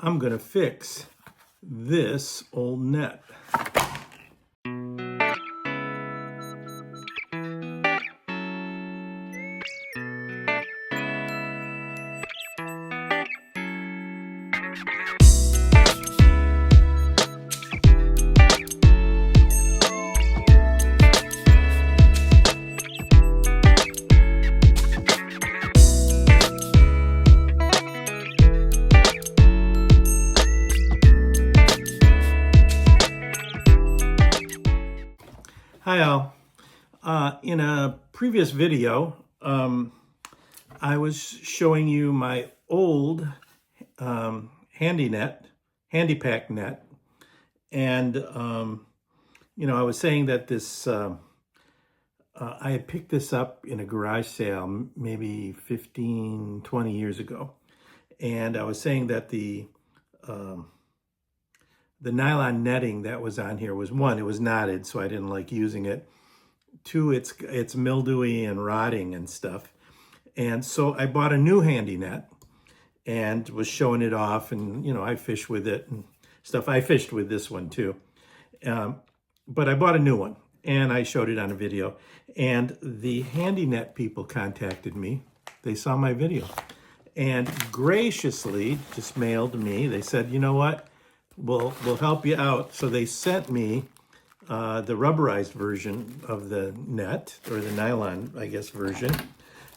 I'm going to fix this old net. Hi all. In a previous video, I was showing you my old Handypak net, and I was saying that this I had picked this up in a garage sale maybe 15-20 years ago, and I was saying that the nylon netting that was on here was, one, it was knotted, so I didn't like using it. Two, it's mildewy and rotting and stuff. And so I bought a new handy net and was showing it off, and I fish with it and stuff. I fished with this one too. But I bought a new one and I showed it on a video, and the handy net people contacted me. They saw my video and graciously just mailed me. They said, you know what? We'll help you out. So they sent me the rubberized version of the net, or the nylon, I guess, version.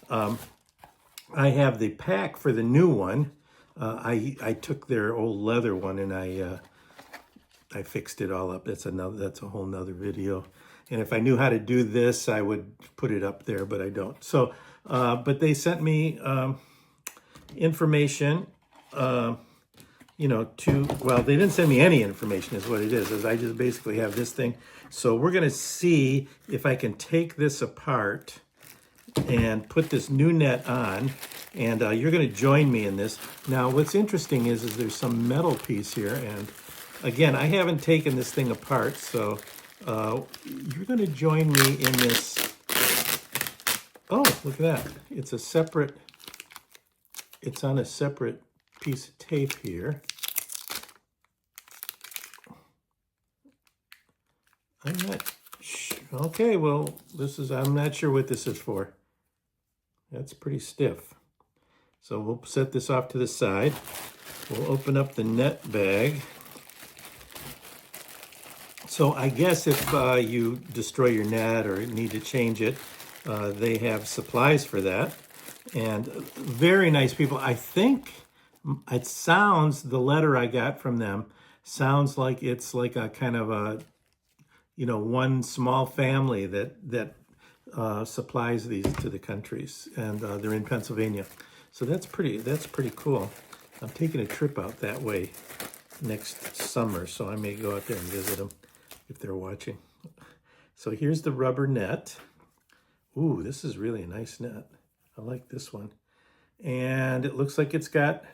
I have the pack for the new one. I took their old leather one and I fixed it all up. That's a whole nother video. And if I knew how to do this, I would put it up there, but I don't. So, but they sent me information. Well, they didn't send me any information is what it is I just basically have this thing. So we're going to see if I can take this apart and put this new net on, and you're going to join me in this. Now, what's interesting is there's some metal piece here, and again, I haven't taken this thing apart, so you're going to join me in this. Oh, look at that. It's on a separate piece of tape here. Okay, well, I'm not sure what this is for. That's pretty stiff. So we'll set this off to the side. We'll open up the net bag. So I guess if you destroy your net or need to change it, they have supplies for that. And very nice people. I think it sounds, the letter I got from them sounds like it's like a kind of a, one small family that supplies these to the countries, and they're in Pennsylvania. So that's pretty cool. I'm taking a trip out that way next summer, so I may go out there and visit them if they're watching. So here's the rubber net. Ooh, this is really a nice net. I like this one. And it looks like it's got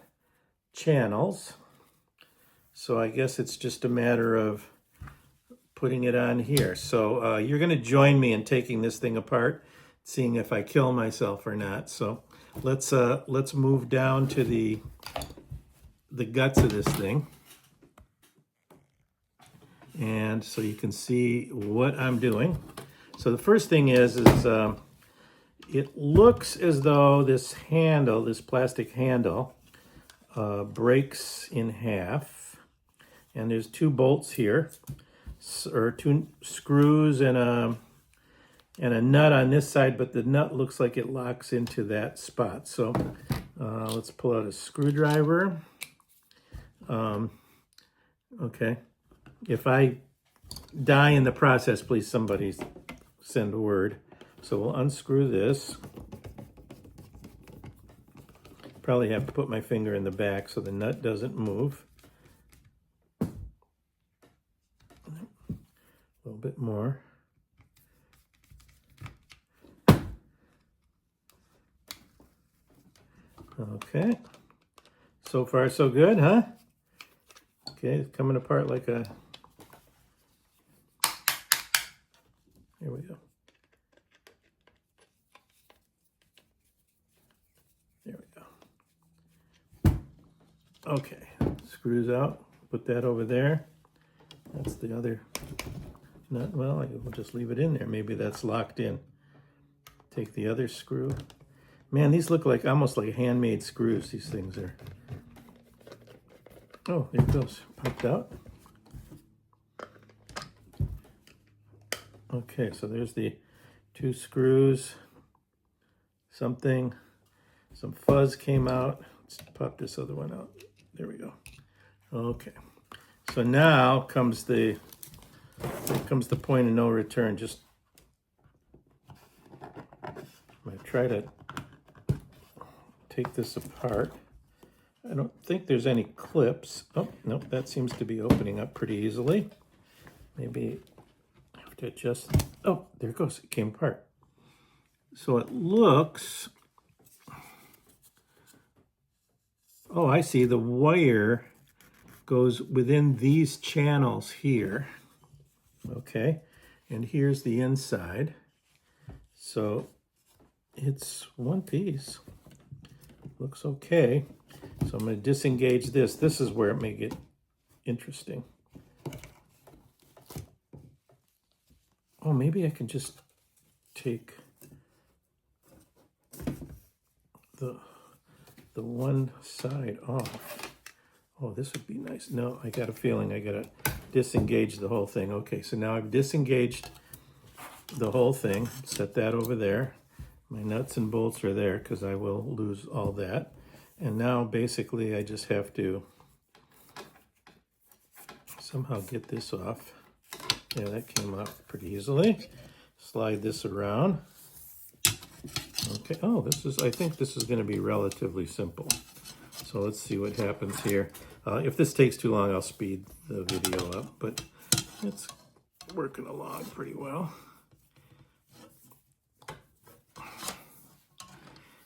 channels. So I guess it's just a matter of putting it on here. So you're going to join me in taking this thing apart, seeing if I kill myself or not. So let's move down to the guts of this thing. And so you can see what I'm doing. So the first thing is it looks as though this handle, this plastic handle, breaks in half. And there's two bolts here, or two screws and a nut on this side, but the nut looks like it locks into that spot. So let's pull out a screwdriver. Okay. If I die in the process, please somebody send word. So we'll unscrew this. Probably have to put my finger in the back so the nut doesn't move. A little bit more. Okay. So far, so good, huh? Okay, it's coming apart like a... Here we go. There we go. Okay, screws out, put that over there. That's the other nut. Well, we'll just leave it in there. Maybe that's locked in. Take the other screw. Man, these look like almost like handmade screws, these things are. Oh, there it goes, popped out. Okay, so there's the 2 screws. Some fuzz came out. Let's pop this other one out. There we go. Okay, so now comes the point of no return. Just I'm gonna try to take this apart. I don't think there's any clips. Oh, nope, that seems to be opening up pretty easily. Maybe I have to adjust. Oh, there it goes, it came apart. So it looks, oh, I see, the wire goes within these channels here. Okay, and here's the inside. So it's one piece. Looks okay. So I'm going to disengage this. This is where it may get interesting. Oh, maybe I can just take the one side off. Oh, this would be nice. No, I got a feeling I got to disengage the whole thing. Okay, so now I've disengaged the whole thing. Set that over there. My nuts and bolts are there because I will lose all that. And now basically I just have to somehow get this off. Yeah, that came off pretty easily. Slide this around. Okay, oh, I think this is going to be relatively simple. So let's see what happens here. If this takes too long, I'll speed the video up, but it's working along pretty well.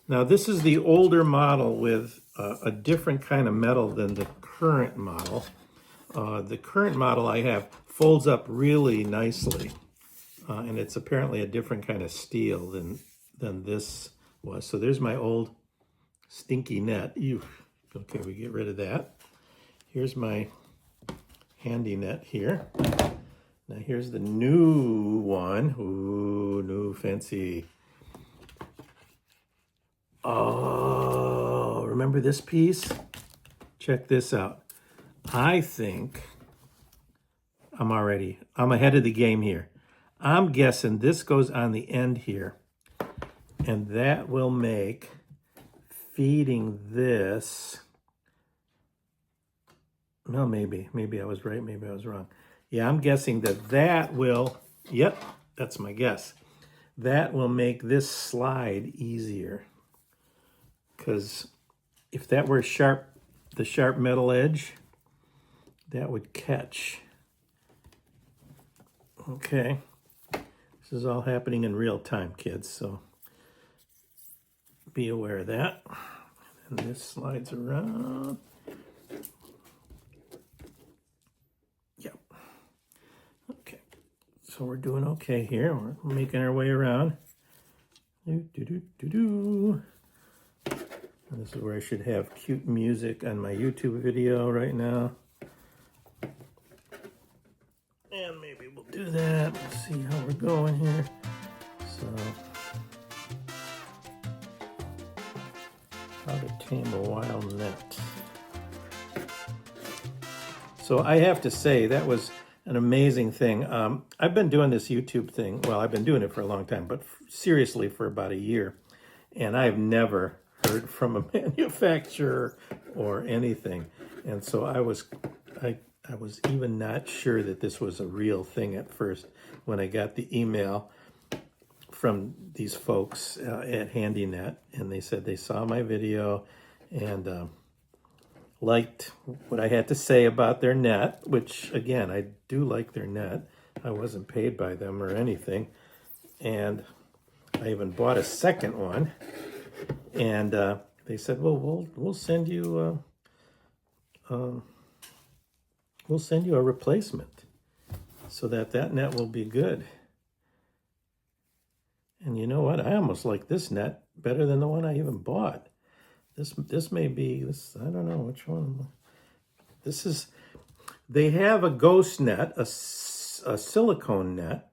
Now this is the older model with a different kind of metal than the current model. The current model I have folds up really nicely, and it's apparently a different kind of steel than this was. So there's my old stinky net. Ew. Okay, we get rid of that. Here's my handy net here. Now here's the new one. Ooh, new fancy. Oh, remember this piece? Check this out. I think I'm ahead of the game here. I'm guessing this goes on the end here, and that will make feeding this. No, maybe I was right, maybe I was wrong. Yeah, I'm guessing that will, yep, that's my guess. That will make this slide easier. Because if that were the sharp metal edge, that would catch. Okay, this is all happening in real time, kids, so be aware of that. And this slides around. Yep. Okay, so we're doing okay here. We're making our way around. And this is where I should have cute music on my YouTube video right now. And maybe we'll do that. Let's see how we're going here. So, how to tame a wild net. So I have to say, that was an amazing thing. I've been doing this YouTube thing. Well, I've been doing it for a long time, but seriously for about a year. And I've never heard from a manufacturer or anything. And so I was even not sure that this was a real thing at first when I got the email from these folks at HandyNet, and they said they saw my video and liked what I had to say about their net, which again, I do like their net. I wasn't paid by them or anything. And I even bought a second one. And they said, well, we'll send you a replacement so that net will be good. And you know what? I almost like this net better than the one I even bought. This may be this. I don't know which one. This is. They have a ghost net, a silicone net.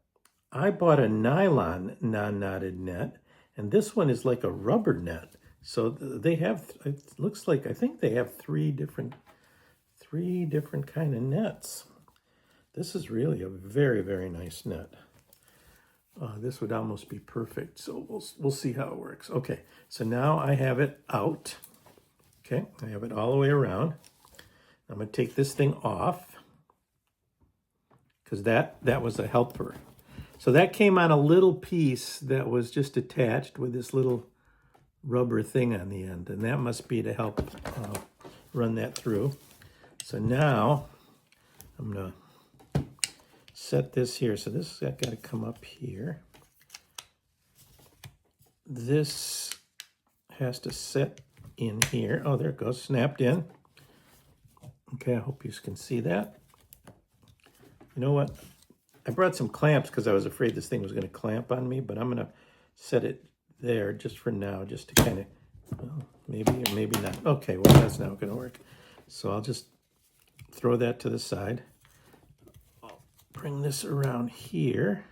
I bought a nylon non-knotted net, and this one is like a rubber net. So they have. It looks like I think they have three different kind of nets. This is really a very, very nice net. This would almost be perfect. So we'll see how it works. Okay, so now I have it out. Okay, I have it all the way around. I'm going to take this thing off because that was a helper. So that came on a little piece that was just attached with this little rubber thing on the end, and that must be to help run that through. So now I'm going to set this here. So this has got to come up here. This has to set in here. Oh, there it goes, snapped in. Okay, I hope you can see that. You know what? I brought some clamps because I was afraid this thing was going to clamp on me, but I'm going to set it there just for now, just to kind of, well, maybe or maybe not. Okay, well, that's not going to work. So I'll just throw that to the side. Bring this around here.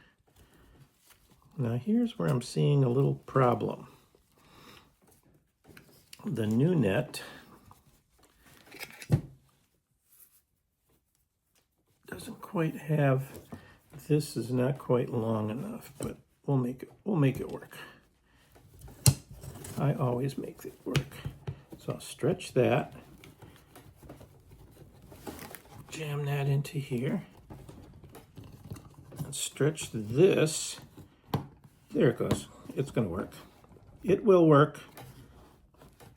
Now here's where I'm seeing a little problem. The new net doesn't quite have, this is not quite long enough, but we'll make it work. I always make it work. So I'll stretch that, jam that into here. Stretch this. There it goes. It's going to work. It will work.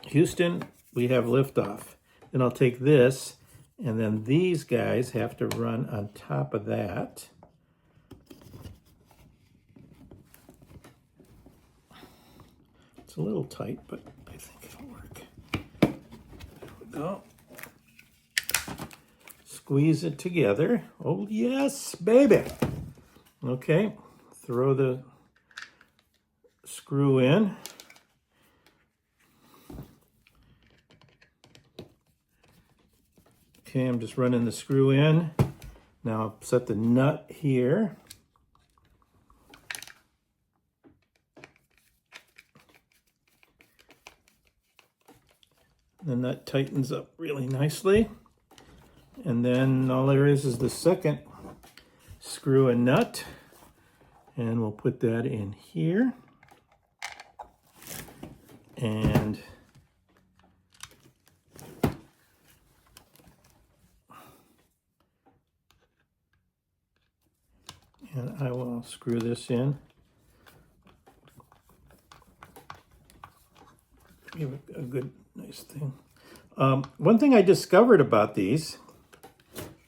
Houston, we have liftoff. Then I'll take this, and then these guys have to run on top of that. It's a little tight, but I think it'll work. There we go. Squeeze it together. Oh, yes, baby. Okay, throw the screw in. Okay, I'm just running the screw in. Now I'll set the nut here. The nut tightens up really nicely. And then all there is the second screw and nut, and we'll put that in here. And I will screw this in. Give it a good, nice thing. One thing I discovered about these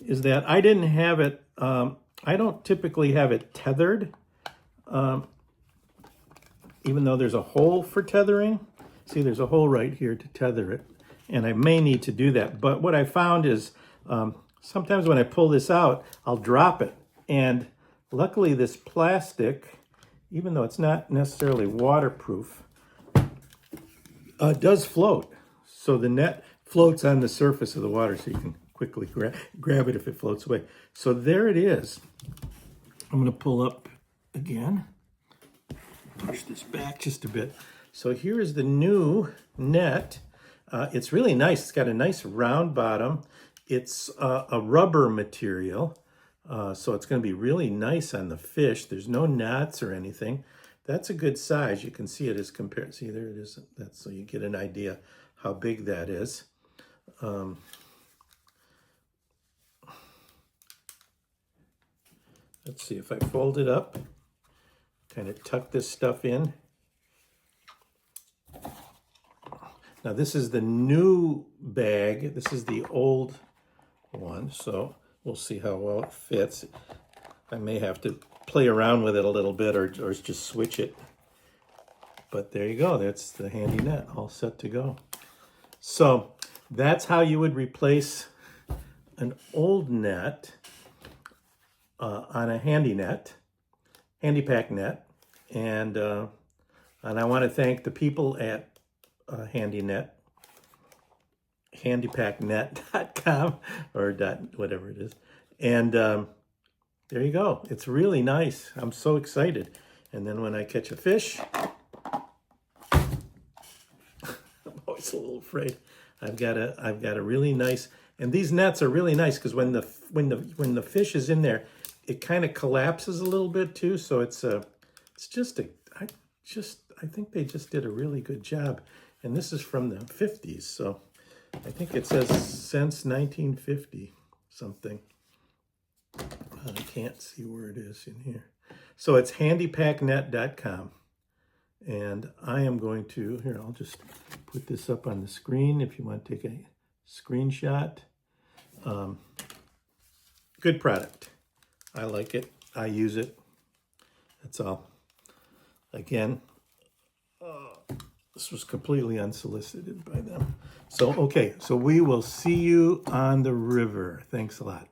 is that I didn't have it, I don't typically have it tethered, even though there's a hole for tethering. See, there's a hole right here to tether it, and I may need to do that. But what I found is sometimes when I pull this out, I'll drop it. And luckily this plastic, even though it's not necessarily waterproof, does float. So the net floats on the surface of the water, so you can quickly grab it if it floats away. So there it is. I'm going to pull up again. Push this back just a bit. So here is the new net. It's really nice. It's got a nice round bottom. It's a rubber material, so it's going to be really nice on the fish. There's no knots or anything. That's a good size. You can see it as compared. See, there it is. That's so you get an idea how big that is. Let's see if I fold it up, kind of tuck this stuff in. Now this is the new bag. This is the old one, so we'll see how well it fits. I may have to play around with it a little bit or just switch it. But there you go. That's the handy net all set to go. So that's how you would replace an old net on a Handypak net. And I want to thank the people at Handy Net handypaknet.com or dot whatever it is. And there you go. It's really nice. I'm so excited. And then when I catch a fish, I'm always a little afraid. I've got a really nice, and these nets are really nice because when the fish is in there, it kind of collapses a little bit too. So I think they just did a really good job. And this is from the 50s, so I think it says since 1950 something. I can't see where it is in here. So it's handypaknet.com. And I am going to, here, I'll just put this up on the screen if you want to take a screenshot. Good product. I like it. I use it. That's all. Again, this was completely unsolicited by them. So, okay, so we will see you on the river. Thanks a lot.